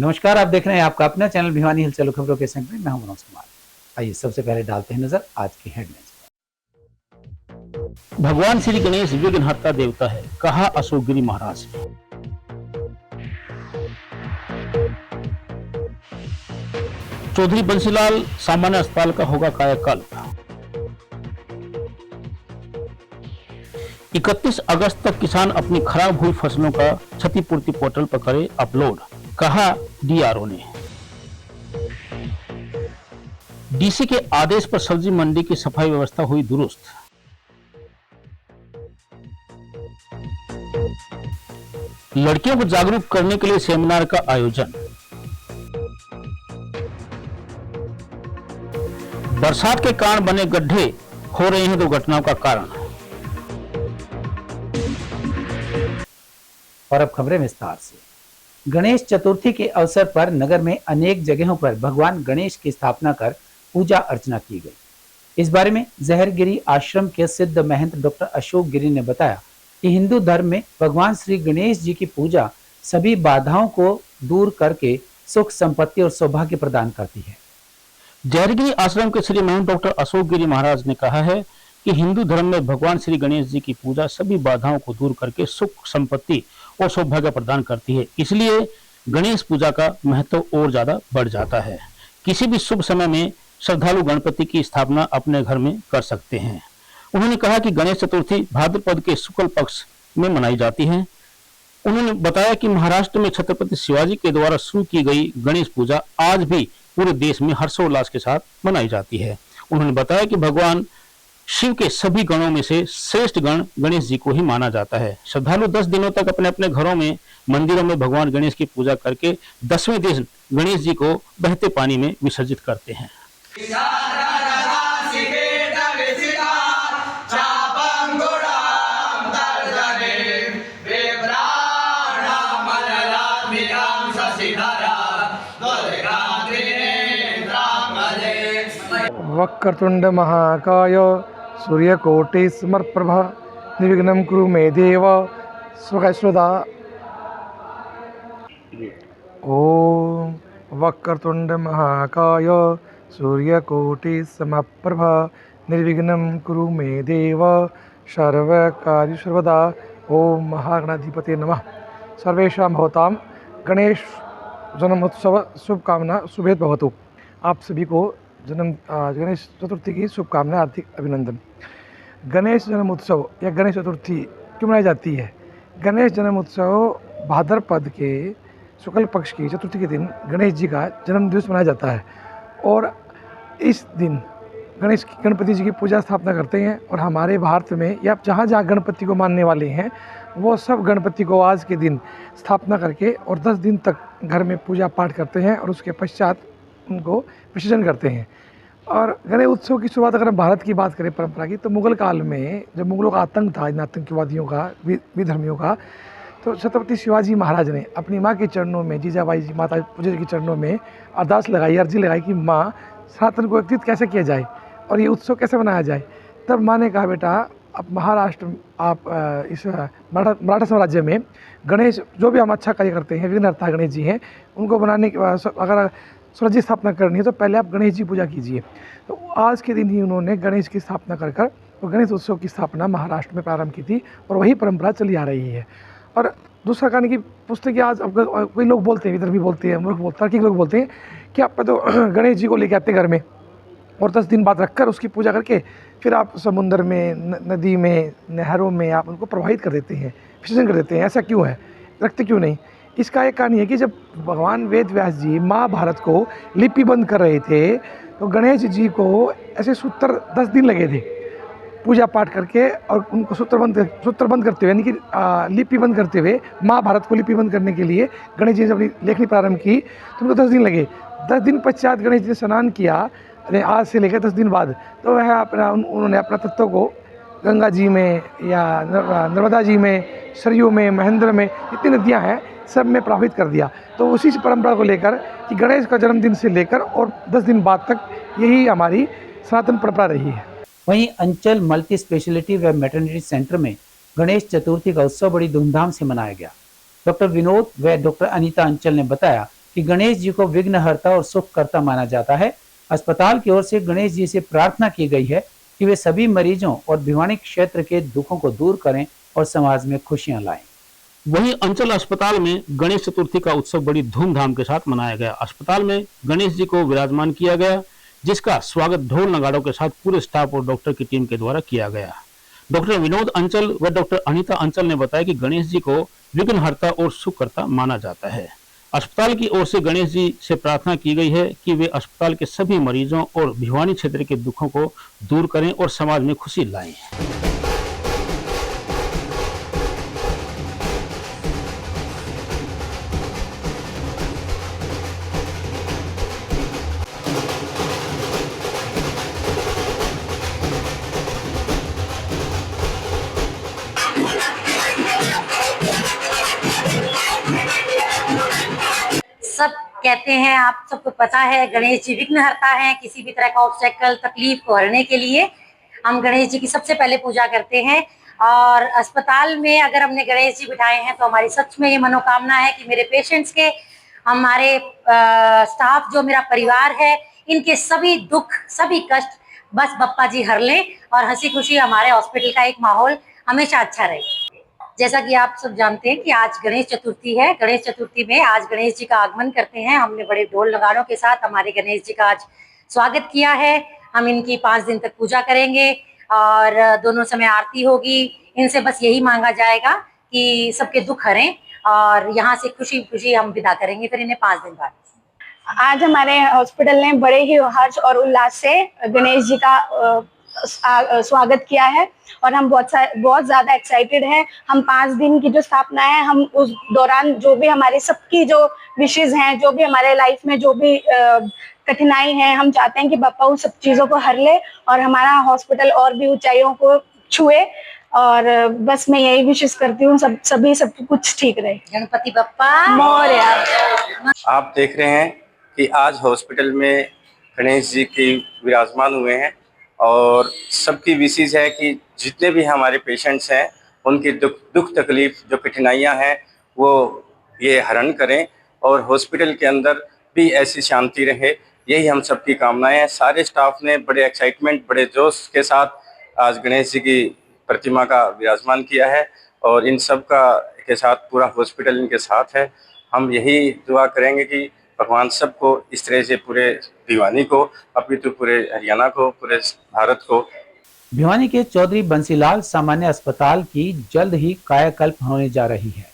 नमस्कार, आप देख रहे हैं आपका अपना चैनल भिवानी हिलचल खबरों के संग में मैं हूं मनोज कुमार। आइए सबसे पहले डालते हैं नजर आज की हेडलाइंस। भगवान श्री गणेश विघ्नहर्ता देवता है, कहा अशोक गिरी महाराज। चौधरी बंसीलाल सामान्य अस्पताल का होगा कायाकल्प। 31 अगस्त तक किसान अपनी खराब हुई फसलों का क्षतिपूर्ति पोर्टल पर करे अपलोड, कहा डीआरओ ने। डीसी के आदेश पर सब्जी मंडी की सफाई व्यवस्था हुई दुरुस्त। लड़कियों को जागरूक करने के लिए सेमिनार का आयोजन। बरसात के कारण बने गड्ढे हो रहे हैं दुर्घटनाओं का कारण। और अब खबरें विस्तार से। गणेश चतुर्थी के अवसर पर नगर में अनेक जगहों पर भगवान गणेश की स्थापना कर पूजा अर्चना की गई। इस बारे में जहरगिरी आश्रम के सिद्ध महंत डॉक्टर अशोक गिरी ने बताया कि हिंदू धर्म में भगवान श्री गणेश जी की पूजा सभी बाधाओं को दूर करके सुख संपत्ति और सौभाग्य प्रदान करती है। जहरगिरी आश्रम के श्री महंत डॉक्टर अशोक गिरी महाराज ने कहा है कि हिंदू धर्म में भगवान श्री गणेश जी की पूजा सभी बाधाओं को दूर करके सुख संपत्ति और सौभाग्य प्रदान करती है, इसलिए गणेश पूजा का महत्व और ज्यादा बढ़ जाता है। किसी भी शुभ समय में श्रद्धालु गणपति की स्थापना अपने घर में कर सकते हैं। उन्होंने कहा कि गणेश चतुर्थी भाद्रपद के शुक्ल पक्ष में मनाई जाती है। उन्होंने बताया कि महाराष्ट्र में छत्रपति शिवाजी के द्वारा शुरू की गई गणेश पूजा आज भी पूरे देश में हर्षोल्लास के साथ मनाई जाती है। उन्होंने बताया कि भगवान शिव के सभी गणों में से श्रेष्ठ गण गणेश जी को ही माना जाता है। श्रद्धालु 10 दिनों तक अपने अपने घरों में मंदिरों में भगवान गणेश की पूजा करके 10वें दिन गणेश जी को बहते पानी में विसर्जित करते हैं। वक्रतुंड महाकाय सूर्यकोटि समप्रभा निर्विघ्नं कुरु मे देव स्वदा। ओम वक्रतुंड महाकाय सूर्यकोटि समप्रभा निर्विघ्नं कुरु मे देव सर्वकार्येषु सर्वदा। ओम महागणाधिपते नमः। सर्वेषां भवतां गणेश जन्मोत्सव शुभकामना शुभेत भवतु। आप सभी को गणेश चतुर्थी की शुभकामना, हार्दिक अभिनंदन। गणेश जन्म उत्सव या गणेश चतुर्थी क्यों मनाई जाती है? गणेश जन्म उत्सव भाद्रपद के शुक्ल पक्ष की चतुर्थी के दिन गणेश जी का जन्म दिवस मनाया जाता है और इस दिन गणपति जी की पूजा स्थापना करते हैं। और हमारे भारत में या जहाँ जहाँ गणपति को मानने वाले हैं वो सब गणपति को आज के दिन स्थापना करके और 10 दिन तक घर में पूजा पाठ करते हैं और उसके पश्चात उनको विसर्जन करते हैं। और गणेश उत्सव की शुरुआत अगर हम भारत की बात करें परंपरा की, तो मुगल काल में जब मुगलों का आतंक था, इन आतंकवादियों का, विधर्मियों का, तो छत्रपति शिवाजी महाराज ने अपनी माँ के चरणों में, जीजाबाई जी माता पूजा जी के चरणों में अरदास लगाई, अर्जी लगाई कि माँ सनातन को एकत्रित कैसे किया जाए और ये उत्सव कैसे मनाया जाए। तब माँ ने कहा बेटा अब महाराष्ट्र आप इस मराठा साम्राज्य में गणेश जो भी हम अच्छा कार्य करते हैं, विघ्नहर्ता गणेश जी हैं, उनको बनाने के अगर स्वराज की स्थापना करनी है तो पहले आप गणेश जी पूजा कीजिए। तो आज के दिन ही उन्होंने गणेश की स्थापना कर और गणेश उत्सव की स्थापना महाराष्ट्र में प्रारंभ की थी और वही परंपरा चली आ रही है। और दूसरा कारण की पुस्तक की आज अब कोई लोग बोलते हैं, विदर्भी बोलते हैं, मूर्ख बोलते हैं, तार्किक लोग बोलते हैं कि आप तो गणेश जी को लेके आते घर में और 10 दिन बाद रखकर उसकी पूजा करके फिर आप समुद्र में, नदी में, नहरों में आप उनको प्रवाहित कर देते हैं, विसर्जन कर देते हैं। ऐसा क्यों है, रखते क्यों नहीं? इसका एक कारण है कि जब भगवान वेद व्यास जी महाभारत को लिपिबंद कर रहे थे तो गणेश जी को ऐसे सूत्र 10 दिन लगे थे पूजा पाठ करके और उनको सूत्रबंद करते हुए, यानी कि लिपिबंद करते हुए, महाभारत को लिपिबंद करने के लिए गणेश जी ने जब अपनी लेखनी प्रारंभ की तो उनको 10 दिन लगे। 10 दिन पश्चात गणेश जी ने स्नान किया, आज से लेकर 10 दिन बाद, तो वह उन्होंने अपना तत्व को गंगा जी में या नर्मदा जी में, सरयू में, महेंद्र में, जितनी नदियाँ हैं सब में प्रभावित कर दिया। तो उसी परंपरा को लेकर कि गणेश का जन्मदिन से लेकर और 10 दिन बाद तक यही हमारी सनातन परंपरा रही है। वहीं अंचल मल्टी स्पेशलिटी व मैटरनिटी सेंटर में गणेश चतुर्थी का उत्सव बड़ी धूमधाम से मनाया गया। डॉक्टर विनोद व डॉक्टर अनीता अंचल ने बताया कि गणेश जी को विघ्नहर्ता और सुखकर्ता माना जाता है। अस्पताल की ओर से गणेश जी से प्रार्थना की गई है कि वे सभी मरीजों और भिवानी क्षेत्र के दुखों को दूर करें और समाज में खुशियां लाएं। वहीं अंचल अस्पताल में गणेश चतुर्थी का उत्सव बड़ी धूमधाम के साथ मनाया गया। अस्पताल में गणेश जी को विराजमान किया गया, जिसका स्वागत ढोल नगाड़ों के साथ पूरे स्टाफ और डॉक्टर की टीम के द्वारा किया गया। डॉक्टर विनोद अंचल व डॉक्टर अनीता अंचल ने बताया कि गणेश जी को विघ्नहर्ता और सुखकर्ता माना जाता है। अस्पताल की ओर से गणेश जी से प्रार्थना की गई है कि वे अस्पताल के सभी मरीजों और भिवानी क्षेत्र के दुखों को दूर करें और समाज में खुशी लाएं। सब कहते हैं, आप सबको पता है, गणेश जी विघ्नहर्ता हैं। किसी भी तरह का ऑब्स्टेकल, तकलीफ को हरने के लिए हम गणेश जी की सबसे पहले पूजा करते हैं। और अस्पताल में अगर हमने गणेश जी बिठाए हैं तो हमारी सच में ये मनोकामना है कि मेरे पेशेंट्स के, हमारे स्टाफ, जो मेरा परिवार है, इनके सभी दुख, सभी कष्ट बस बप्पा जी हर लें और हंसी खुशी हमारे हॉस्पिटल का एक माहौल हमेशा अच्छा रहे। जैसा कि आप सब जानते हैं कि आज गणेश चतुर्थी है। गणेश चतुर्थी में आज गणेश जी का आगमन करते हैं। हमने बड़े ढोल नगाड़ों के साथ हमारे गणेश जी का आज स्वागत किया है। हम इनकी 5 दिन तक पूजा करेंगे और दोनों समय आरती होगी। इनसे बस यही मांगा जाएगा कि सबके दुख हरें और यहाँ से खुशी खुशी हम विदा करेंगे फिर इन्हें 5 दिन बाद। आज हमारे हॉस्पिटल ने बड़े ही हर्ष और उल्लास से गणेश जी का स्वागत किया है और हम बहुत ज़्यादा एक्साइटेड हैं। हम 5 दिन की जो स्थापना है, हम उस दौरान जो भी हमारे सबकी जो विशेष हैं, जो भी हमारे लाइफ में जो भी कठिनाई है, हम चाहते हैं कि बप्पा उन सब चीज़ों को हर ले और हमारा हॉस्पिटल और भी ऊंचाइयों को छुए। और बस मैं यही विशेष करती हूँ, सब कुछ ठीक रहे। गणपति बप्पा मोरया। आप देख रहे हैं कि आज हॉस्पिटल में गणेश जी की विराजमान हुए हैं और सबकी विशेष है कि जितने भी हमारे पेशेंट्स हैं उनकी दुख तकलीफ, जो कठिनाइयां हैं, वो ये हरण करें और हॉस्पिटल के अंदर भी ऐसी शांति रहे, यही हम सबकी कामनाएं हैं। सारे स्टाफ ने बड़े एक्साइटमेंट, बड़े जोश के साथ आज गणेश जी की प्रतिमा का विराजमान किया है और इन सब का के साथ पूरा हॉस्पिटल इनके साथ है। हम यही दुआ करेंगे कि भगवान सबको इस तरह से, पूरे भिवानी को, अपितु पूरे हरियाणा को, पूरे भारत को। भिवानी के चौधरी बंसीलाल सामान्य अस्पताल की जल्द ही कायाकल्प होने जा रही है,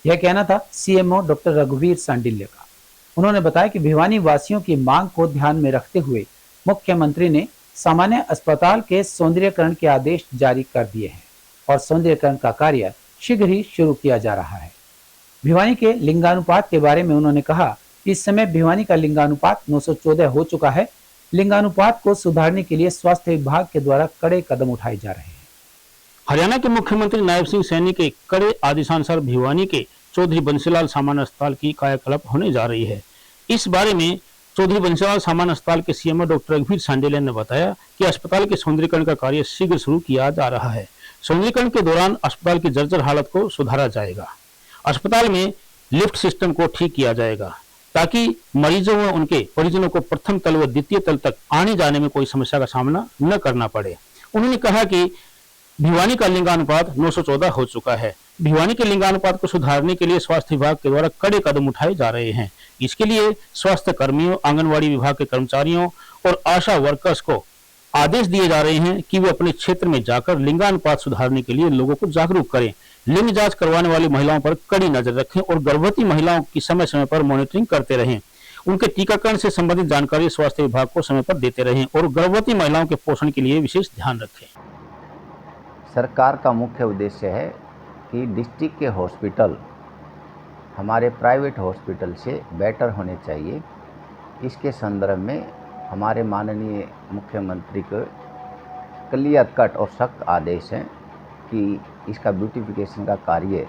यह कहना था सीएमओ डॉक्टर रघुवीर सांडिल्य का। उन्होंने बताया कि भिवानी वासियों की मांग को ध्यान में रखते हुए मुख्यमंत्री ने सामान्य अस्पताल के सौंदर्यीकरण के आदेश जारी कर दिए हैं और सौंदर्यीकरण का कार्य शीघ्र ही शुरू किया जा रहा है। भिवानी के लिंगानुपात के बारे में उन्होंने कहा, इस समय भिवानी का लिंगानुपात 914 हो चुका है। लिंगानुपात को सुधारने के लिए स्वास्थ्य विभाग के द्वारा कड़े कदम उठाए जा रहे हैं। हरियाणा के मुख्यमंत्री नायब सिंह सैनी के कड़े आदेशानुसार भिवानी के चौधरी बंसीलाल सामान्य अस्पताल की कायाकल्प होने जा रही है। इस बारे में चौधरी बंसीलाल सामान्य अस्पताल के सीएमओ डॉक्टर रघुवीर सांडिल्य ने बताया कि अस्पताल के सौंदर्यीकरण का कार्य शीघ्र शुरू किया जा रहा है। सौंदर्यीकरण के दौरान अस्पताल की जर्जर हालत को सुधारा जाएगा। अस्पताल में लिफ्ट सिस्टम को ठीक किया जाएगा ताकि मरीजों व उनके परिजनों को प्रथम तल व द्वितीय तल तक आने जाने में कोई समस्या का सामना न करना पड़े। उन्होंने कहा कि भिवानी का लिंगानुपात 914 हो चुका है। भिवानी के लिंगानुपात को सुधारने के लिए स्वास्थ्य विभाग के द्वारा कड़े कदम उठाए जा रहे हैं। इसके लिए स्वास्थ्य कर्मियों, आंगनवाड़ी विभाग के कर्मचारियों और आशा वर्कर्स को आदेश दिए जा रहे हैं कि वे अपने क्षेत्र में जाकर लिंगानुपात सुधारने के लिए लोगों को जागरूक करें, लिंग जांच करवाने वाली महिलाओं पर कड़ी नजर रखें और गर्भवती महिलाओं की समय समय पर मॉनिटरिंग करते रहें। उनके टीकाकरण से संबंधित जानकारी स्वास्थ्य विभाग को समय पर देते रहें और गर्भवती महिलाओं के पोषण के लिए विशेष ध्यान रखें। सरकार का मुख्य उद्देश्य है कि डिस्ट्रिक्ट के हॉस्पिटल हमारे प्राइवेट हॉस्पिटल से बेटर होने चाहिए। इसके संदर्भ में हमारे माननीय मुख्यमंत्री के क्लियर कट और सख्त आदेश हैं कि इसका ब्यूटिफिकेशन का कार्य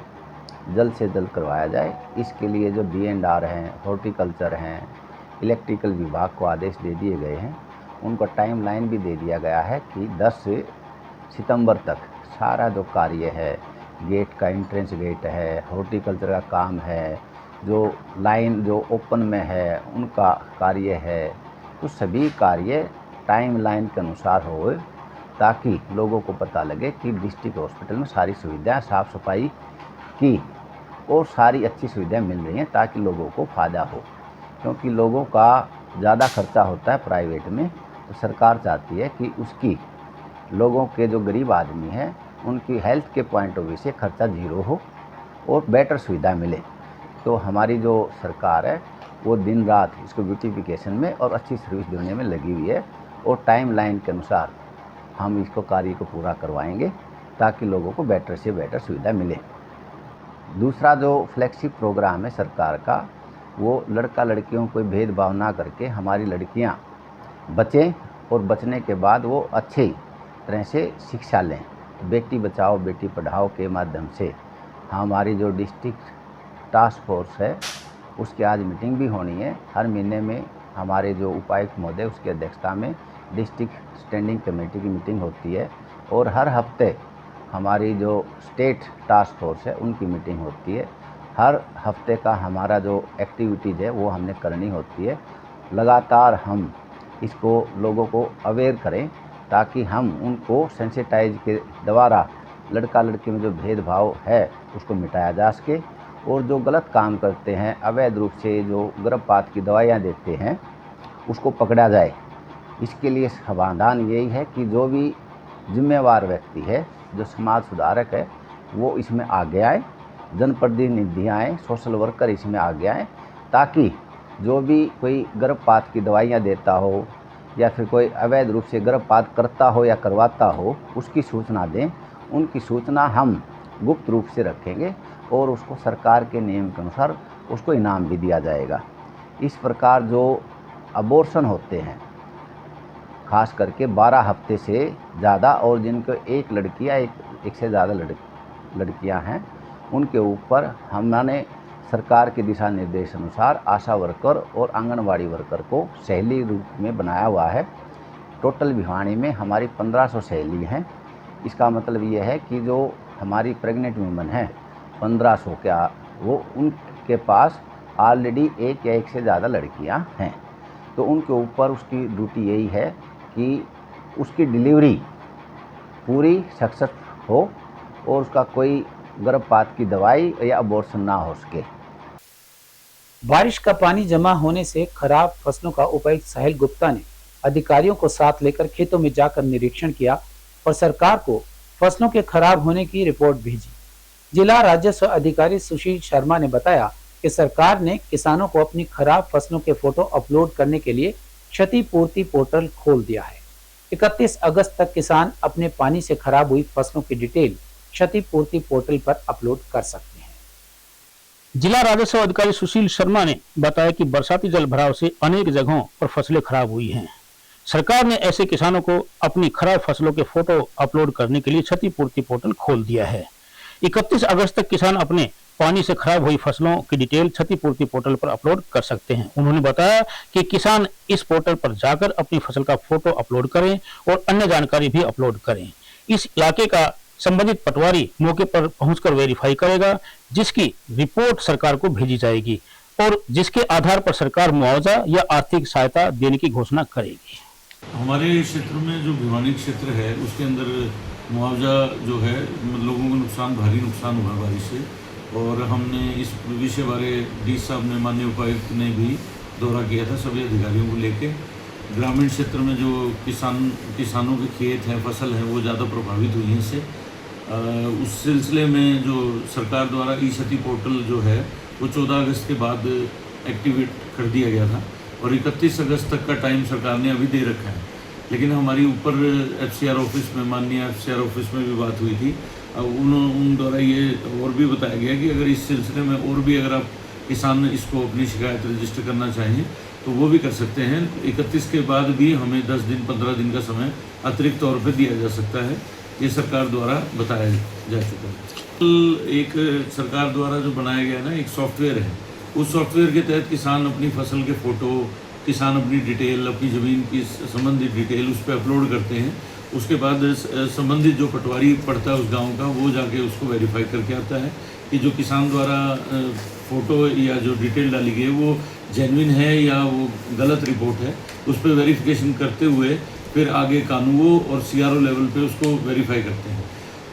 जल्द से जल्द करवाया जाए। इसके लिए जो D&R हैं, हॉर्टिकल्चर हैं, इलेक्ट्रिकल विभाग को आदेश दे दिए गए हैं। उनको टाइमलाइन भी दे दिया गया है कि 10 सितंबर तक सारा जो कार्य है, गेट का एंट्रेंस गेट है, हॉर्टिकल्चर का काम है, जो लाइन जो ओपन में है उनका कार्य है, तो सभी कार्य टाइम लाइन के अनुसार हो, ताकि लोगों को पता लगे कि डिस्ट्रिक्ट हॉस्पिटल में सारी सुविधाएं, साफ़ सफाई की और सारी अच्छी सुविधाएं मिल रही हैं, ताकि लोगों को फ़ायदा हो। क्योंकि लोगों का ज़्यादा खर्चा होता है प्राइवेट में, तो सरकार चाहती है कि उसकी लोगों के जो गरीब आदमी हैं उनकी हेल्थ के पॉइंट ऑफ व्यू से खर्चा ज़ीरो हो और बेटर सुविधा मिले। तो हमारी जो सरकार है वो दिन रात इसको ब्यूटिफिकेशन में और अच्छी सर्विस देने में लगी हुई है, और टाइम लाइन के अनुसार हम इसको कार्य को पूरा करवाएंगे, ताकि लोगों को बेटर से बेटर सुविधा मिले। दूसरा जो फ्लैगशिप प्रोग्राम है सरकार का, वो लड़का लड़कियों को भेदभाव ना करके हमारी लड़कियां बचें और बचने के बाद वो अच्छी तरह से शिक्षा लें। बेटी बचाओ बेटी पढ़ाओ के माध्यम से हमारी जो डिस्ट्रिक्ट टास्क फोर्स है उसकी आज मीटिंग भी होनी है। हर महीने में हमारे जो उपायुक्त महोदय उसकी अध्यक्षता में डिस्ट्रिक्ट स्टैंडिंग कमेटी की मीटिंग होती है, और हर हफ्ते हमारी जो स्टेट टास्क फोर्स है उनकी मीटिंग होती है। हर हफ्ते का हमारा जो एक्टिविटीज़ है वो हमने करनी होती है। लगातार हम इसको लोगों को अवेयर करें, ताकि हम उनको सेंसिटाइज के द्वारा लड़का लड़की में जो भेदभाव है उसको मिटाया जा सके, और जो गलत काम करते हैं, अवैध रूप से जो गर्भपात की दवाइयाँ देते हैं, उसको पकड़ा जाए। इसके लिए समाधान यही है कि जो भी जिम्मेवार व्यक्ति है, जो समाज सुधारक है, वो इसमें आगे आए, जनप्रतिनिधि आए, सोशल वर्कर इसमें आगे आए, ताकि जो भी कोई गर्भपात की दवाइयाँ देता हो या फिर कोई अवैध रूप से गर्भपात करता हो या करवाता हो, उसकी सूचना दें। उनकी सूचना हम गुप्त रूप से रखेंगे और उसको सरकार के नियम के अनुसार उसको इनाम भी दिया जाएगा। इस प्रकार जो अबॉर्शन होते हैं, खास करके 12 हफ्ते से ज़्यादा और जिनको एक लड़की या एक से ज़्यादा लड़कियां हैं, उनके ऊपर हमने सरकार के दिशा निर्देश अनुसार आशा वर्कर और आंगनवाड़ी वर्कर को सहेली रूप में बनाया हुआ है। टोटल भिवानी में हमारी 1500 सहेली हैं। इसका मतलब ये है कि जो हमारी प्रेग्नेंट वुमेन है 1500 क्या, वो उनके पास ऑलरेडी एक या एक से ज़्यादा लड़कियां हैं, तो उनके ऊपर उसकी ड्यूटी यही है कि उसकी डिलीवरी पूरी सक्सेस हो और उसका कोई गर्भपात की दवाई या अबॉर्शन ना हो सके। बारिश का पानी जमा होने से खराब फसलों का उपायुक्त साहिल गुप्ता ने अधिकारियों को साथ लेकर खेतों में जाकर निरीक्षण किया और सरकार को फसलों के खराब होने की रिपोर्ट भेजी। जिला राजस्व अधिकारी सुशील शर्मा ने बताया कि सरकार ने किसानों को अपनी खराब फसलों के फोटो अपलोड करने के लिए क्षतिपूर्ति पोर्टल खोल दिया है। 31 अगस्त तक किसान अपने पानी से खराब हुई फसलों की डिटेल क्षतिपूर्ति पोर्टल पर अपलोड कर सकते हैं। जिला राजस्व अधिकारी सुशील शर्मा ने बताया कि बरसाती जल भराव से अनेक जगहों पर फसलें खराब हुई हैं। सरकार ने ऐसे किसानों को अपनी खराब फसलों के फोटो अपलोड करने के लिए क्षतिपूर्ति पोर्टल खोल दिया है। 31 अगस्त तक किसान अपने पानी से खराब हुई फसलों की डिटेल क्षतिपूर्ति पोर्टल पर अपलोड कर सकते हैं। उन्होंने बताया कि किसान इस पोर्टल पर जाकर अपनी फसल का फोटो अपलोड करें और अन्य जानकारी भी अपलोड करें। इस इलाके का संबंधित पटवारी मौके पर पहुंचकर वेरीफाई करेगा, जिसकी रिपोर्ट सरकार को भेजी जाएगी और जिसके आधार पर सरकार मुआवजा या आर्थिक सहायता देने की घोषणा करेगी। हमारे क्षेत्र में जो भिवानी क्षेत्र है उसके अंदर मुआवजा जो है, लोगों को भारी नुकसान हुआ बारिश से, और हमने इस विषय बारे डी साहब ने, माननीय उपायुक्त ने भी दौरा किया था सभी अधिकारियों को लेके। ग्रामीण क्षेत्र में जो किसानों के खेत हैं, फसल है, वो ज़्यादा प्रभावित हुई हैं इससे। उस सिलसिले में जो सरकार द्वारा ई क्षति पोर्टल जो है वो 14 अगस्त के बाद एक्टिवेट कर दिया गया था और 31 अगस्त तक का टाइम सरकार ने अभी दे रखा है। लेकिन हमारी ऊपर FCR ऑफिस में, माननीय FCR ऑफिस में भी बात हुई थी, उन द्वारा ये और भी बताया गया कि अगर इस सिलसिले में और भी अगर आप किसान इसको अपनी शिकायत रजिस्टर करना चाहें तो वो भी कर सकते हैं। 31 के बाद भी हमें 10 दिन 15 दिन का समय अतिरिक्त तौर पर दिया जा सकता है, ये सरकार द्वारा बताया जा चुका है। एक सरकार द्वारा जो बनाया गया ना एक सॉफ्टवेयर है, उस सॉफ्टवेयर के तहत किसान अपनी फसल के फ़ोटो, किसान अपनी डिटेल, अपनी ज़मीन की संबंधित डिटेल उस पर अपलोड करते हैं। उसके बाद संबंधित जो पटवारी पड़ता है उस गांव का, वो जाके उसको वेरीफाई करके आता है कि जो किसान द्वारा फ़ोटो या जो डिटेल डाली गई है वो जेन्युइन है या वो गलत रिपोर्ट है, उस पर वेरिफिकेशन करते हुए फिर आगे कानून और CRO लेवल पे उसको वेरीफाई करते हैं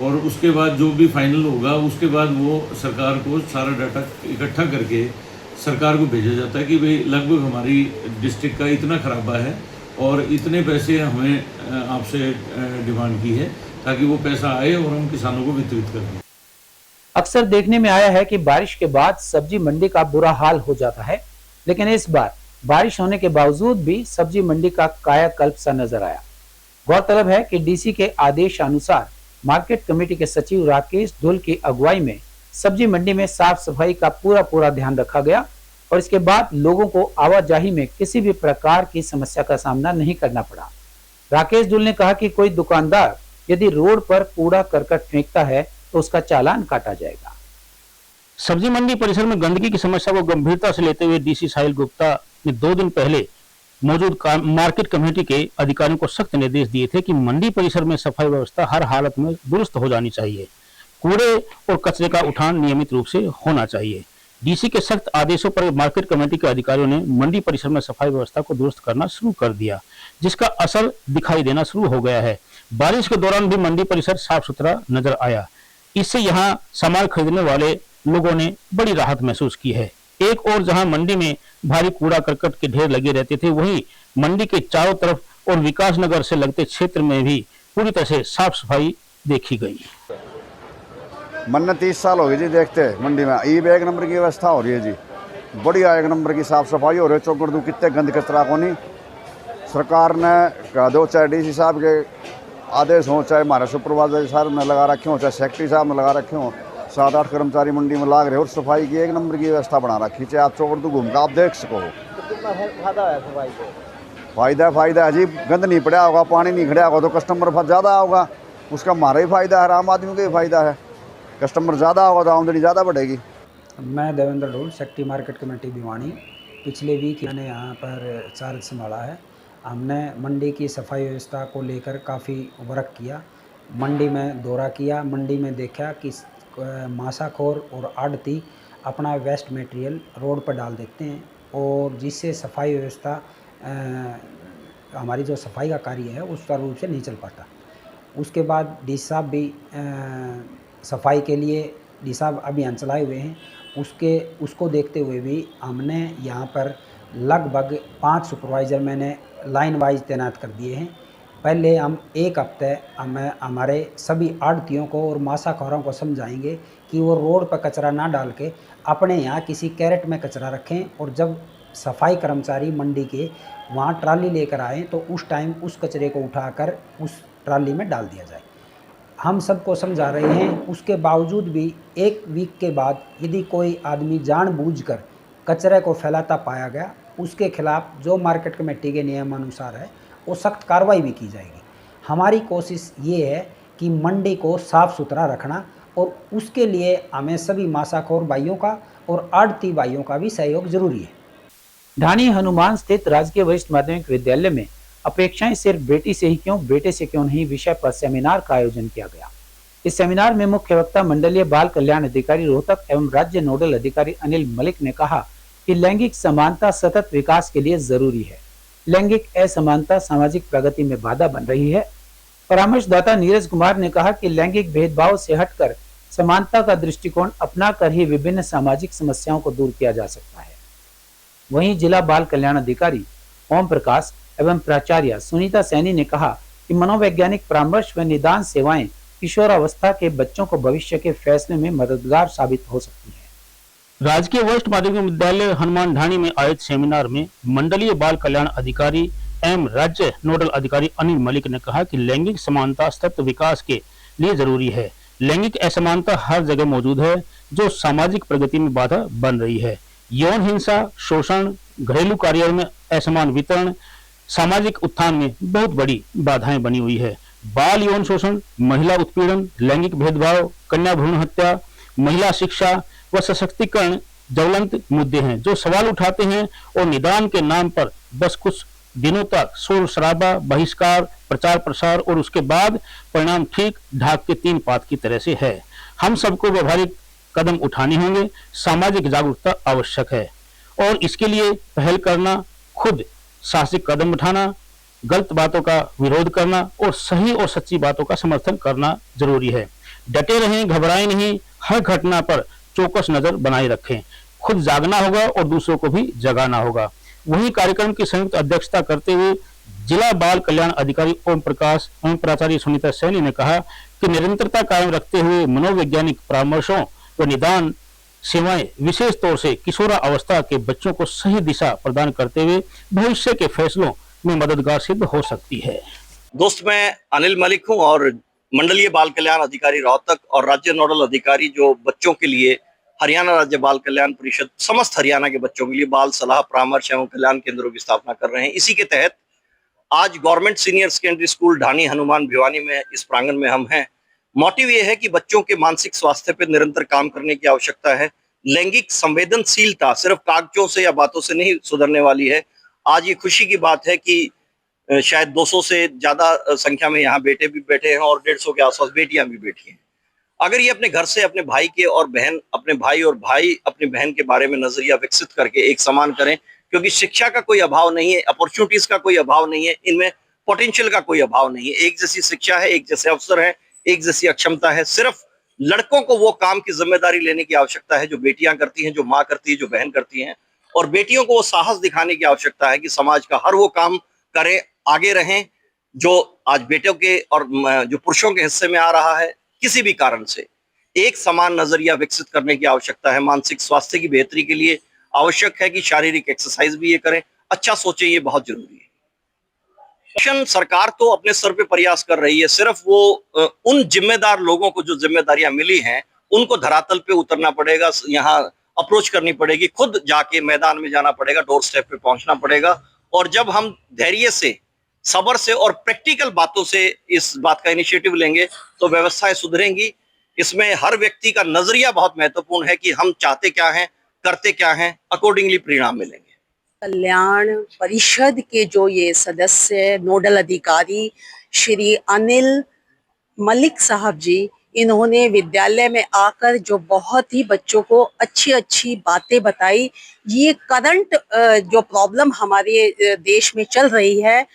और उसके बाद जो भी फाइनल होगा उसके बाद वो सरकार को सारा डाटा इकट्ठा करके सरकार को भेजा जाता है कि भाई लगभग हमारी डिस्ट्रिक्ट का इतना खराबा है और इतने पैसे हमें आपसे डिमांड की है ताकि वो पैसा आए और हम किसानों को वितरित कर दें। अक्सर देखने में आया है कि बारिश के बाद सब्जी मंडी का बुरा हाल हो जाता है, लेकिन इस बार बारिश होने के बावजूद भी सब्जी मंडी का कायाकल्प सा नजर आया। गौरतलब है कि डीसी के आदेश अनुसार मार्केट कमेटी के सचिव राकेश धुल की अगुवाई में सब्जी मंडी में साफ सफाई का पूरा ध्यान रखा गया और इसके बाद लोगों को आवाजाही में किसी भी प्रकार की समस्या का सामना नहीं करना पड़ा। राकेश धुल ने कहा कि कोई दुकानदार यदि रोड पर कूड़ा करकट फेंकता है तो उसका चालान काटा जाएगा। सब्जी मंडी परिसर में गंदगी की समस्या को गंभीरता से लेते हुए डीसी साहिल गुप्ता ने 2 दिन पहले मौजूद मार्केट कमेटी के अधिकारियों को सख्त निर्देश दिए थे कि मंडी परिसर में सफाई व्यवस्था हर हालत में दुरुस्त हो जानी चाहिए। कूड़े और कचरे का उठान नियमित रूप से होना चाहिए। डीसी के सख्त आदेशों पर मार्केट कमेटी के अधिकारियों ने मंडी परिसर में सफाई व्यवस्था को दुरुस्त करना शुरू कर दिया, जिसका असर दिखाई देना शुरू हो गया है। बारिश के दौरान भी मंडी परिसर साफ सुथरा नजर आया। इससे यहाँ सामान खरीदने वाले लोगों ने बड़ी राहत महसूस की है। एक और जहां मंडी में भारी कूड़ा करकट के ढेर लगे रहते थे, वहीं मंडी के चारों तरफ और विकास नगर से लगते क्षेत्र में भी पूरी तरह से साफ सफाई देखी गई। मन 30 साल हो गए जी देखते मंडी में ई 1 नंबर की व्यवस्था हो रही है जी, बढ़िया 1 नंबर की साफ सफाई हो रही है। चौकड़ दू कितने गंद कचरा को नहीं सरकार ने कह दो, चाहे डीसी साहब के आदेश हों, चाहे हमारे सुपरवाइजर साहब ने लगा रखे हों, चाहे सेक्रेटरी साहब ने लगा रखे हों, 7-8 कर्मचारी मंडी में लाग रहे और सफाई की 1 नंबर की व्यवस्था बना रखी। चाहे आप चौकड़ दू घूम कर आप देख सको। कितना फायदा है सफाई को? फायदा है जी, गंद नहीं पड़ा होगा, पानी नहीं खड़ा होगा तो कस्टमर ज़्यादा होगा, उसका हमारा ही फायदा है, आम आदमी का ही फायदा है। कस्टमर ज़्यादा होगा तो आमदनी ज़्यादा बढ़ेगी। मैं देवेंद्र ढोल, सेक्रेटरी मार्केट कमेटी भिवानी। पिछले वीक मैंने यहाँ पर चार्ज संभाला है। हमने मंडी की सफाई व्यवस्था को लेकर काफ़ी वर्क किया। मंडी में दौरा किया, मंडी में देखा कि मासाखोर और आड़ती अपना वेस्ट मटेरियल रोड पर डाल देते हैं और जिससे सफाई व्यवस्था हमारी जो सफाई का कार्य है उस सुचारू रूप से नहीं चल पाता। उसके बाद डी साहब भी सफाई के लिए डी साहब अभियान चलाए हुए हैं। उसको देखते हुए भी हमने यहाँ पर लगभग 5 सुपरवाइज़र मैंने लाइन वाइज तैनात कर दिए हैं। पहले हम 1 हफ्ते हमारे सभी आड़तियों को और मासाखोरों को समझाएंगे कि वो रोड पर कचरा ना डाल के अपने यहाँ किसी कैरेट में कचरा रखें और जब सफाई कर्मचारी मंडी के वहाँ ट्राली लेकर आएँ तो उस टाइम उस कचरे को उठाकर उस ट्राली में डाल दिया जाए। हम सबको समझा रहे हैं। उसके बावजूद भी 1 वीक के बाद यदि कोई आदमी जानबूझकर कचरे को फैलाता पाया गया, उसके खिलाफ जो मार्केट कमेटी के नियमानुसार है वो सख्त कार्रवाई भी की जाएगी। हमारी कोशिश ये है कि मंडी को साफ़ सुथरा रखना और उसके लिए हमें सभी मासाखोर भाइयों का और आड़ती भाइयों का भी सहयोग जरूरी है। ढाणी हनुमान स्थित राजकीय वरिष्ठ माध्यमिक विद्यालय में अपेक्षाएं सिर्फ बेटी से ही क्यों, बेटे से क्यों नहीं विषय पर सेमिनार का आयोजन किया गया। इस सेमिनार में मुख्य वक्ता मंडलीय बाल कल्याण अधिकारी रोहतक एवं राज्य नोडल अधिकारी अनिल मलिक ने कहा कि लैंगिक समानता सतत विकास के लिए जरूरी है। लैंगिक असमानता सामाजिक प्रगति में बाधा बन रही है। परामर्शदाता नीरज कुमार ने कहा कि लैंगिक भेदभाव से हटकर समानता का दृष्टिकोण अपनाकर ही विभिन्न सामाजिक समस्याओं को दूर किया जा सकता है। वहीं जिला बाल कल्याण अधिकारी ओम प्रकाश एवं प्राचार्य सुनीता सैनी ने कहा कि मनोवैज्ञानिक परामर्श व निदान सेवाएं किशोरावस्था के बच्चों को भविष्य के फैसले में मददगार साबित हो सकती है। राजकीय वरिष्ठ माध्यमिक विद्यालय हनुमान ढाणी में आयोजित सेमिनार में मंडलीय बाल कल्याण अधिकारी एवं राज्य नोडल अधिकारी अनिल मलिक ने कहा कि लैंगिक समानता सतत विकास के लिए जरूरी है। लैंगिक असमानता हर जगह मौजूद है जो सामाजिक प्रगति में बाधा बन रही है। यौन हिंसा, शोषण, घरेलू कार्यों में असमान वितरण सामाजिक उत्थान में बहुत बड़ी बाधाएं बनी हुई है। बाल यौन शोषण, महिला उत्पीड़न, लैंगिक भेदभाव, कन्या भ्रूण हत्या, महिला शिक्षा व सशक्तिकरण ज्वलंत मुद्दे हैं जो सवाल उठाते हैं और निदान के नाम पर बस कुछ दिनों तक शोर शराबा, बहिष्कार, प्रचार प्रसार और उसके बाद परिणाम ठीक ढाक के 3 पात की तरह से है। हम सबको व्यवहारिक कदम उठाने होंगे। सामाजिक जागरूकता आवश्यक है और इसके लिए पहल करना, खुद साहसिक कदम उठाना, गलत बातों का विरोध करना और सही और सच्ची बातों का समर्थन करना जरूरी है। डटे रहें, घबराएं नहीं, हर घटना पर चौकस नजर बनाए रखें। खुद जागना होगा और दूसरों को भी जगाना होगा। वहीं कार्यक्रम की संयुक्त अध्यक्षता करते हुए जिला बाल कल्याण अधिकारी ओम प्रकाश एवं प्राचार्य सुनीता सैनी ने कहा कि निरंतरता कायम रखते हुए मनोवैज्ञानिक परामर्शों व निदान सेवाएं विशेष तौर से किशोरावस्था के बच्चों को सही दिशा प्रदान करते हुए भविष्य के फैसलों में मददगार सिद्ध हो सकती है। दोस्त, मैं अनिल मलिक हूं और मंडलीय बाल कल्याण अधिकारी रोहतक और राज्य नोडल अधिकारी जो बच्चों के लिए हरियाणा राज्य बाल कल्याण परिषद समस्त हरियाणा के बच्चों के लिए बाल सलाह परामर्श एवं कल्याण केंद्रों की स्थापना कर रहे हैं। इसी के तहत आज गवर्नमेंट सीनियर सेकेंडरी स्कूल ढाणी हनुमान भिवानी में इस प्रांगण में हम हैं। मोटिव ये है कि बच्चों के मानसिक स्वास्थ्य पर निरंतर काम करने की आवश्यकता है। लैंगिक संवेदनशीलता सिर्फ कागजों से या बातों से नहीं सुधरने वाली है। आज ये खुशी की बात है कि शायद 200 से ज्यादा संख्या में यहाँ बेटे भी बैठे हैं और 150 के आसपास बेटियां भी बैठी हैं। अगर ये अपने घर से अपने भाई के और बहन, अपने भाई और भाई अपनी बहन के बारे में नजरिया विकसित करके एक समान करें, क्योंकि शिक्षा का कोई अभाव नहीं है, अपॉर्चुनिटीज का कोई अभाव नहीं है, इनमें पोटेंशियल का कोई अभाव नहीं है। एक जैसी शिक्षा है, एक जैसे अवसर है, एक जैसी अक्षमता है। सिर्फ लड़कों को वो काम की जिम्मेदारी लेने की आवश्यकता है जो बेटियां करती हैं, जो माँ करती है, जो बहन करती हैं, और बेटियों को वो साहस दिखाने की आवश्यकता है कि समाज का हर वो काम करें, आगे रहें जो आज बेटों के और जो पुरुषों के हिस्से में आ रहा है। किसी भी कारण से एक समान नजरिया विकसित करने की आवश्यकता है। मानसिक स्वास्थ्य की बेहतरी के लिए आवश्यक है कि शारीरिक एक्सरसाइज भी ये करें, अच्छा सोचें, ये बहुत जरूरी है। शासन सरकार तो अपने स्तर पे प्रयास कर रही है, सिर्फ वो उन जिम्मेदार लोगों को जो जिम्मेदारियां मिली हैं उनको धरातल पे उतरना पड़ेगा, यहाँ अप्रोच करनी पड़ेगी, खुद जाके मैदान में जाना पड़ेगा, डोर स्टेप पे पहुंचना पड़ेगा। और जब हम धैर्य से, सब्र से और प्रैक्टिकल बातों से इस बात का इनिशिएटिव लेंगे तो व्यवस्थाएं सुधरेंगी। इसमें हर व्यक्ति का नजरिया बहुत महत्वपूर्ण है कि हम चाहते क्या हैं, करते क्या हैं, अकॉर्डिंगली परिणाम मिलेंगे। कल्याण परिषद के जो ये सदस्य नोडल अधिकारी श्री अनिल मलिक साहब जी, इन्होंने विद्यालय में आकर जो बहुत ही बच्चों को अच्छी अच्छी बातें बताई। ये करंट जो प्रॉब्लम हमारे देश में चल रही है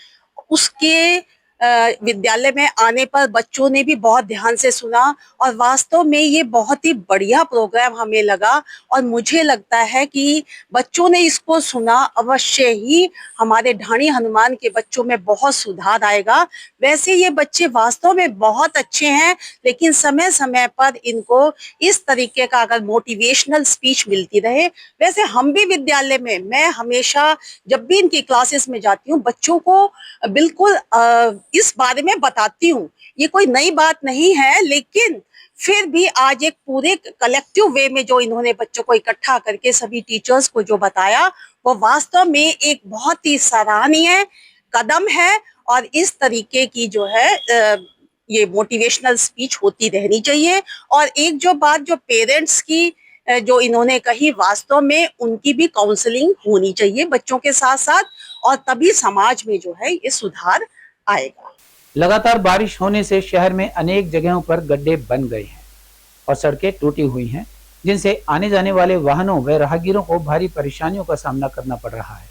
उसके विद्यालय में आने पर बच्चों ने भी बहुत ध्यान से सुना और वास्तव में ये बहुत ही बढ़िया प्रोग्राम हमें लगा और मुझे लगता है कि बच्चों ने इसको सुना, अवश्य ही हमारे ढाणी हनुमान के बच्चों में बहुत सुधार आएगा। वैसे ये बच्चे वास्तव में बहुत अच्छे हैं, लेकिन समय समय पर इनको इस तरीके का अगर मोटिवेशनल स्पीच मिलती रहे। वैसे हम भी विद्यालय में, मैं हमेशा जब भी इनकी क्लासेस में जाती हूँ बच्चों को बिल्कुल इस बारे में बताती हूँ। ये कोई नई बात नहीं है, लेकिन फिर भी आज एक पूरे कलेक्टिव वे में जो इन्होंने बच्चों को इकट्ठा करके सभी टीचर्स को जो बताया वो वास्तव में एक बहुत ही सराहनीय कदम है। और इस तरीके की जो है ये मोटिवेशनल स्पीच होती रहनी चाहिए। और एक जो बात जो पेरेंट्स की जो इन्होंने कही, वास्तव में उनकी भी काउंसलिंग होनी चाहिए बच्चों के साथ साथ, और तभी समाज में जो है ये सुधार आएगा। लगातार बारिश होने से शहर में अनेक जगहों पर गड्ढे बन गए हैं और सड़कें टूटी हुई हैं, जिनसे आने जाने वाले वाहनों व राहगीरों को भारी परेशानियों का सामना करना पड़ रहा है।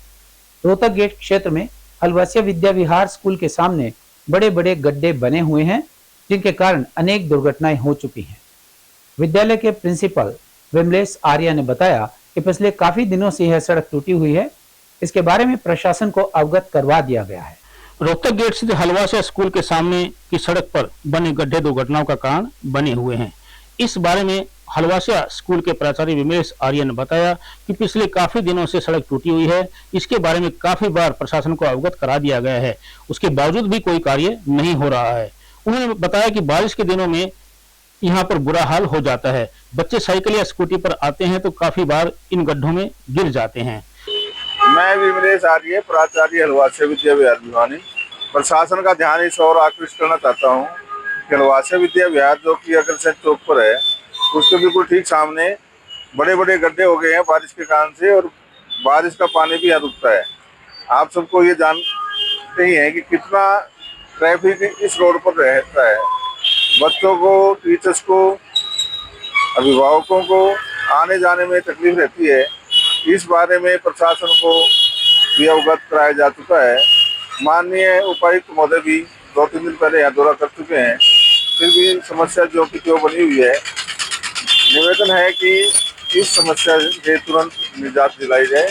रोहतक गेट क्षेत्र में हलवासिया विद्या विहार स्कूल के सामने बड़े बड़े गड्ढे बने हुए हैं, जिनके कारण अनेक दुर्घटनाएं हो चुकी हैं। विद्यालय के प्रिंसिपल विमलेश आर्या ने बताया कि पिछले काफी दिनों से यह सड़क टूटी हुई है। इसके बारे में प्रशासन को अवगत करवा दिया गया है। रोहतक गेट स्थित हलवासिया स्कूल के सामने की सड़क पर बने गड्ढे दुर्घटनाओं का कारण बने हुए हैं। इस बारे में हलवासिया स्कूल के प्राचार्य विमलेश आर्य ने बताया कि पिछले काफी दिनों से सड़क टूटी हुई है। इसके बारे में काफी बार प्रशासन को अवगत करा दिया गया है, उसके बावजूद भी कोई कार्य नहीं हो रहा है। उन्होंने बताया कि बारिश के दिनों में यहाँ पर बुरा हाल हो जाता है। बच्चे साइकिल या स्कूटी पर आते हैं तो काफी बार इन गड्ढों में गिर जाते हैं। मैं विमलेश आर्य, प्राचार्य हलवासिया विद्या विहार भिवानी, प्रशासन का ध्यान इस ओर आकृष्ट करना चाहता हूँ कि हलवासिया विद्या विहार जो कि अग्रसेन चौक पर है, उसके बिल्कुल ठीक सामने बड़े बड़े गड्ढे हो गए हैं बारिश के कारण से, और बारिश का पानी भी यहाँ रुकता है। आप सबको ये जानते ही हैं कि कितना ट्रैफिक इस रोड पर रहता है। बच्चों को, टीचर्स को अभिभावकों को आने जाने में तकलीफ रहती है। इस बारे में प्रशासन को भी अवगत कराया जा चुका है। माननीय उपायुक्त महोदय भी 2-3 दिन पहले यहाँ दौरा कर चुके हैं, फिर भी समस्या जो की जो बनी हुई है। निवेदन है कि इस समस्या से तुरंत निजात दिलाई जाए।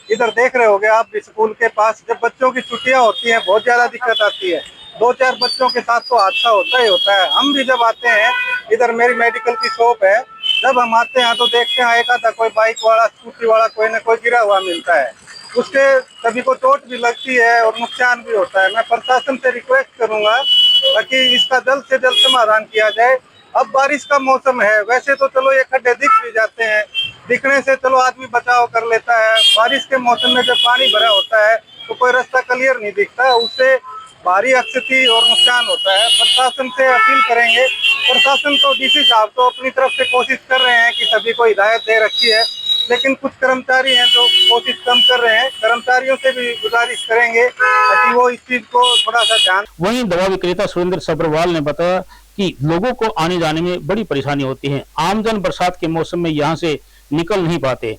इधर देख रहे होगे आप भी, स्कूल के पास जब बच्चों की छुट्टियां होती हैं बहुत ज्यादा दिक्कत आती है। 2-4 बच्चों के साथ तो हादसा होता ही होता है। हम भी जब आते हैं, इधर मेरी मेडिकल की शॉप है, जब हम आते हैं तो देखते हैं एक आधा कोई बाइक वाला, स्कूटी वाला कोई न कोई गिरा हुआ मिलता है। उसके सभी को चोट भी लगती है और नुकसान भी होता है। मैं प्रशासन से रिक्वेस्ट करूंगा ताकि इसका जल्द से जल्द समाधान किया जाए। अब बारिश का मौसम है, वैसे तो चलो ये खड्डे दिख भी जाते हैं, दिखने से चलो आदमी बचाव कर लेता है। बारिश के मौसम में जब पानी भरा होता है तो कोई रास्ता क्लियर नहीं दिखता, उससे भारी क्षति और नुकसान होता है। प्रशासन से अपील करेंगे, प्रशासन तो डीसी साहब तो अपनी तरफ से कोशिश कर रहे हैं कि सभी को हिदायत दे रखी है, लेकिन कुछ कर्मचारी हैं जो कोशिश कम कर रहे हैं। कर्मचारियों से भी गुजारिश करेंगे ताकि वो इस चीज को थोड़ा सा ध्यान। वहीं दवा विक्रेता सुरेंद्र सब्रवाल ने बताया कि लोगों को आने जाने में बड़ी परेशानी होती है। आमजन बरसात के मौसम में यहाँ से निकल नहीं पाते,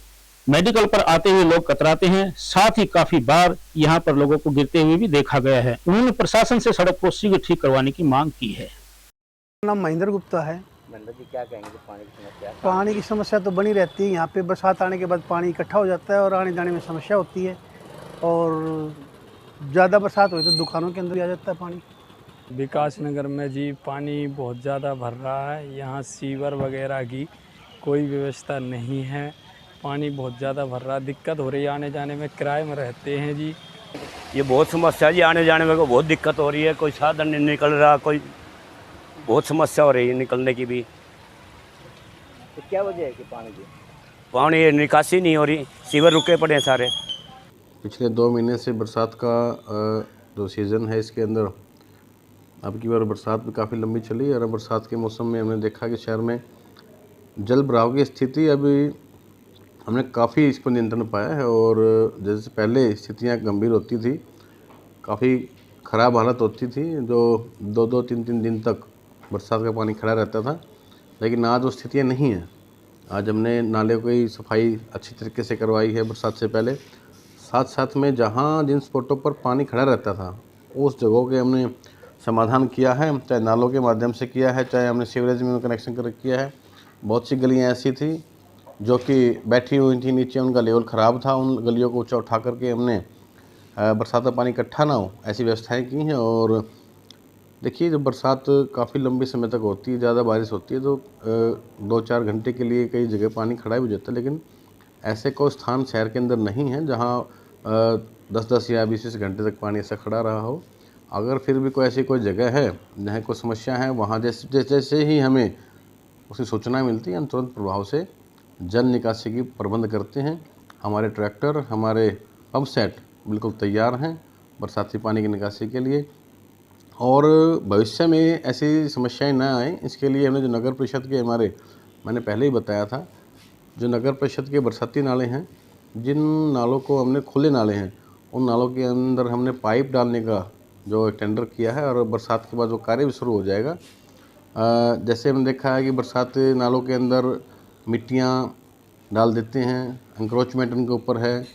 मेडिकल पर आते हुए लोग कतराते हैं। साथ ही काफी बार यहाँ पर लोगों को गिरते हुए भी देखा गया है। उन्होंने प्रशासन से सड़क को शीघ्र ठीक करवाने की मांग की है। नाम महेंद्र गुप्ता है। महेंद्र जी, क्या कहेंगे पानी की समस्या? पानी की समस्या तो बनी रहती है। यहाँ पे बरसात आने के बाद पानी इकट्ठा हो जाता है और आने जाने में समस्या होती है, और ज़्यादा बरसात हो तो दुकानों के अंदर भी आ जाता है पानी। विकास नगर में जी पानी बहुत ज़्यादा भर रहा है। यहाँ सीवर वगैरह की कोई व्यवस्था नहीं है। पानी बहुत ज़्यादा भर रहा है, दिक्कत हो रही है आने जाने में। किराए में रहते हैं जी, ये बहुत समस्या है जी। आने जाने में को बहुत दिक्कत हो रही है, कोई साधन नहीं निकल रहा, कोई बहुत समस्या हो रही है निकलने की भी। तो क्या वजह है कि पानी निकासी नहीं हो रही, सीवर रुके पड़े हैं सारे। पिछले 2 महीने से बरसात का जो सीज़न है, इसके अंदर अब की बार बरसात भी काफ़ी लंबी चली, और बरसात के मौसम में हमने देखा कि शहर में जल भराव की स्थिति अभी हमने काफ़ी इस पर नियंत्रण पाया है। और जैसे पहले स्थितियाँ गंभीर होती थी, काफ़ी ख़राब हालत होती थी, जो 2-2, 3-3 दिन तक बरसात का पानी खड़ा रहता था, लेकिन आज वो स्थितियाँ नहीं हैं। आज हमने नाले की सफाई अच्छी तरीके से करवाई है बरसात से पहले। साथ साथ में जहाँ जिन स्पॉटों पर पानी खड़ा रहता था, उस जगहों के हमने समाधान किया है, चाहे नालों के माध्यम से किया है, चाहे हमने सीवरेज में कनेक्शन कर किया है। बहुत सी गलियाँ ऐसी थी जो कि बैठी हुई थी नीचे, उनका लेवल ख़राब था, उन गलियों को ऊँचा उठा करके हमने बरसात का पानी इकट्ठा ना हो ऐसी व्यवस्थाएं की हैं। और देखिए, जब बरसात काफ़ी लंबी समय तक होती है, ज़्यादा बारिश होती है, तो 2-4 घंटे के लिए कई जगह पानी खड़ा भी हो जाता है, लेकिन ऐसे कोई स्थान शहर के अंदर नहीं है जहाँ 10-10 या 20-20 घंटे तक पानी ऐसा खड़ा रहा हो। अगर फिर भी कोई ऐसी कोई जगह है जहाँ कोई समस्या है, वहाँ जैसे ही हमें उसकी सूचना मिलती है, हम तुरंत प्रभाव से जल निकासी की प्रबंध करते हैं। हमारे ट्रैक्टर, हमारे पंप सेट बिल्कुल तैयार हैं बरसाती पानी की निकासी के लिए। और भविष्य में ऐसी समस्याएं ना आए, इसके लिए हमने जो नगर परिषद के मैंने पहले ही बताया था, जो नगर परिषद के बरसाती नाले हैं, जिन नालों को हमने खुले नाले हैं, उन नालों के अंदर हमने पाइप डालने का जो टेंडर किया है, और बरसात के बाद वो कार्य भी शुरू हो जाएगा। जैसे हमने देखा है कि बरसात नालों के अंदर मिट्टियाँ डाल देते हैं, एंक्रोचमेंट उनके ऊपर है,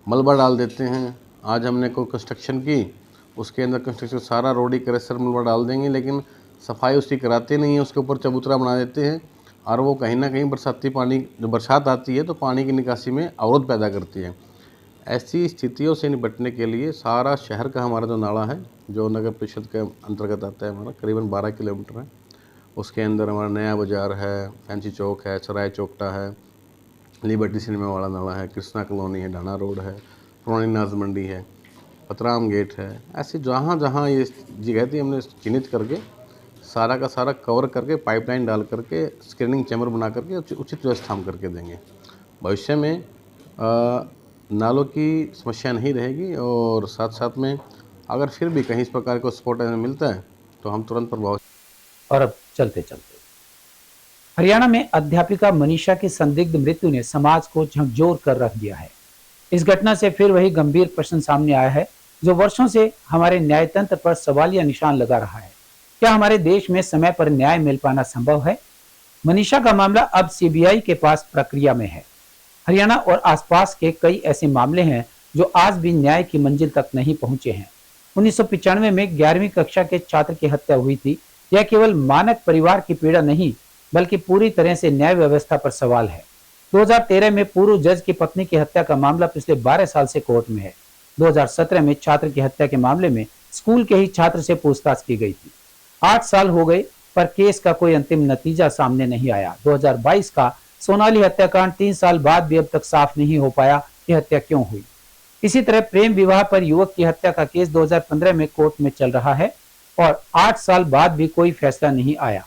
मलबा डाल देते हैं। आज हमने कोई कंस्ट्रक्शन की, उसके अंदर कंस्ट्रक्शन सारा रोडी क्रेशर मलबा डाल देंगे, लेकिन सफाई उसकी कराते नहीं हैं, उसके ऊपर चबूतरा बना देते हैं, और वो कहीं ना कहीं बरसाती पानी, जो बरसात आती है तो पानी की निकासी में अवरोध पैदा करती है। ऐसी स्थितियों से निपटने के लिए सारा शहर का हमारा जो नाला है, जो नगर परिषद के अंतर्गत आता है, हमारा करीबन 12 किलोमीटर है, उसके अंदर हमारा नया बाज़ार है, फैंसी चौक है, सराय चौकटा है, लिबर्टी सिनेमा वाला नाला है, कृष्णा कॉलोनी है, ढाना रोड है, पुरानी नाज मंडी है, पतराम गेट है। ऐसे जहाँ जहाँ ये जगह थी, हमने चिन्हित करके सारा का सारा कवर करके, पाइपलाइन डाल करके, स्क्रीनिंग चैम्बर बना करके उचित व्यवस्था हम करके देंगे। भविष्य में नालों की समस्या नहीं रहेगी, और साथ साथ में अगर फिर भी कहीं इस प्रकार का स्पॉट मिलता है तो हम तुरंत प्रभाव। और अब चलते चलते हरियाणा में अध्यापिका मनीषा की संदिग्ध मृत्यु ने समाज को झकझोर कर रख दिया है। इस घटना से फिर वही गंभीर प्रश्न सामने आया है जो वर्षों से हमारे न्यायतंत्र पर सवालिया निशान लगा रहा है। क्या हमारे देश में समय पर न्याय मिल पाना संभव है? मनीषा का मामला अब सीबीआई के पास प्रक्रिया में है। हरियाणा और आसपास के कई ऐसे मामले हैं जो आज भी न्याय की मंजिल तक नहीं पहुंचे हैं। 1995 में 11वीं कक्षा के छात्र की हत्या हुई थी। यह केवल मानक परिवार की पीड़ा नहीं बल्कि पूरी तरह से न्याय व्यवस्था पर सवाल है। 2013 में पूर्व जज की पत्नी की हत्या का मामला पिछले 12 साल से कोर्ट में है। 2017 में छात्र की हत्या के मामले में स्कूल के ही छात्र से पूछताछ की गई थी। 8 साल हो गए पर केस का कोई अंतिम नतीजा सामने नहीं आया। 2022 का सोनाली हत्याकांड 3 साल बाद भी अब तक साफ नहीं हो पाया कि हत्या क्यों हुई। इसी तरह प्रेम विवाह पर युवक की हत्या का केस 2015 में कोर्ट में चल रहा है और 8 साल बाद भी कोई फैसला नहीं आया।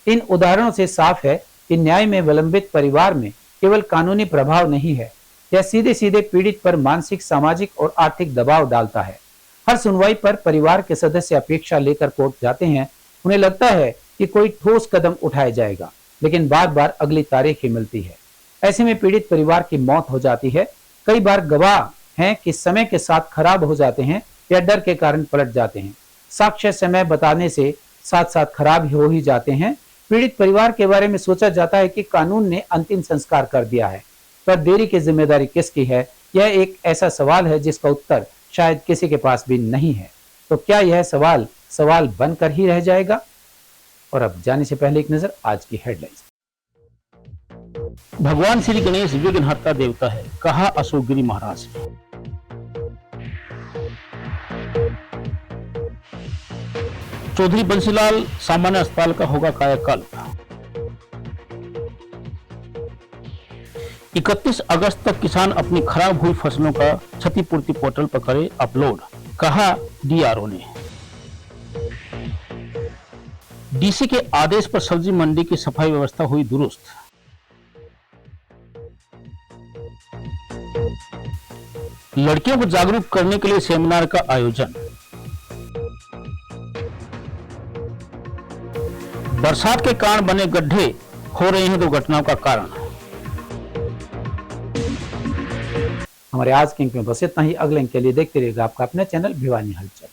इन उदाहरणों से साफ है कि न्याय में विलंबित परिवार में केवल कानूनी प्रभाव नहीं है, यह सीधे सीधे पीड़ित पर मानसिक, सामाजिक और आर्थिक दबाव डालता है। हर सुनवाई पर परिवार के सदस्य अपेक्षा लेकर कोर्ट जाते हैं। उन्हें लगता है कि कोई ठोस कदम उठाया जाएगा, लेकिन बार बार अगली तारीख ही मिलती है। ऐसे में पीड़ित परिवार की मौत हो जाती है। कई बार गवाह हैं कि समय के साथ खराब हो जाते हैं या डर के कारण पलट जाते हैं। साक्ष्य समय बताने से साथ साथ खराब हो ही जाते हैं। पीड़ित परिवार के बारे में सोचा जाता है कि कानून ने अंतिम संस्कार कर दिया है, पर देरी की जिम्मेदारी किसकी है? यह एक ऐसा सवाल है जिसका उत्तर शायद किसी के पास भी नहीं है। तो क्या यह सवाल बनकर ही रह जाएगा? और अब जाने से पहले एक नजर आज की हेडलाइंस। भगवान श्री गणेश विघ्नहर्ता देवता है, कहा अशोक गिरी महाराज। चौधरी बंसीलाल सामान्य अस्पताल का होगा कायाकल्प। 31 अगस्त तक किसान अपनी खराब हुई फसलों का क्षतिपूर्ति पोर्टल पर करे अपलोड, कहा डीआरओ ने। डीसी के आदेश पर सब्जी मंडी की सफाई व्यवस्था हुई दुरुस्त। लड़कियों को जागरूक करने के लिए सेमिनार का आयोजन। बरसात के कारण बने गड्ढे हो रहे हैं दुर्घटनाओं का कारण। हमारे आज के अंक में बस इतना ही। अगले अंक के लिए देखते रहिएगा आपका अपना चैनल भिवानी हलचल।